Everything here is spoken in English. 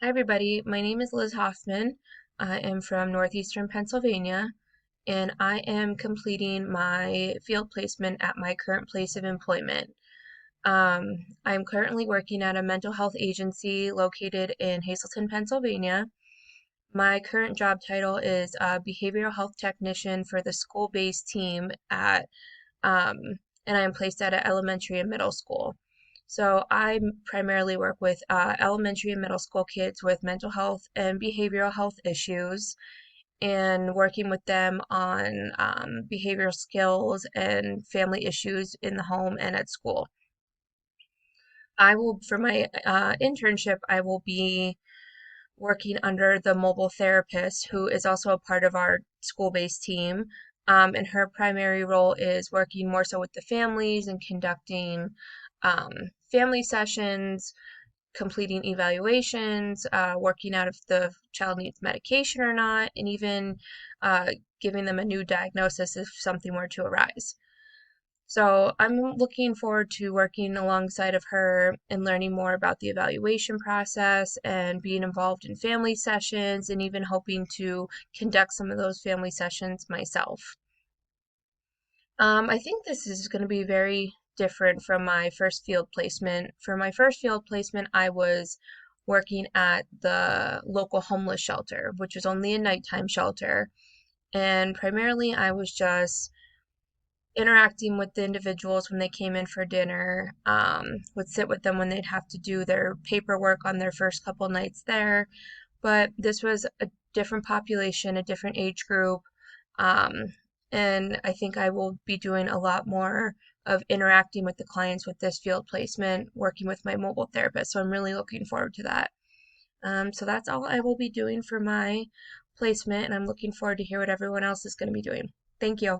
Hi, everybody. My name is Liz Hoffman. I am from Northeastern Pennsylvania, and I am completing my field placement at my current place of employment. I'm currently working at a mental health agency located in Hazleton, Pennsylvania. My current job title is a behavioral health technician for the school-based team um, and I am placed at an elementary and middle school. So I primarily work with elementary and middle school kids with mental health and behavioral health issues and working with them on behavioral skills and family issues in the home and at school. For my internship, I will be working under the mobile therapist who is also a part of our school-based team. And her primary role is working more so with the families and conducting um, family sessions, completing evaluations, working out if the child needs medication or not, and even giving them a new diagnosis if something were to arise. So I'm looking forward to working alongside of her and learning more about the evaluation process and being involved in family sessions and even hoping to conduct some of those family sessions myself. I think this is going to be very different from my first field placement. For my first field placement, I was working at the local homeless shelter, which was only a nighttime shelter. And primarily, I was just interacting with the individuals when they came in for dinner, would sit with them when they'd have to do their paperwork on their first couple nights there. But this was a different population, a different age group, um, and I think I will be doing a lot more of interacting with the clients with this field placement, working with my mobile therapist. So I'm really looking forward to that. So that's all I will be doing for my placement, and I'm looking forward to hear what everyone else is going to be doing. Thank you.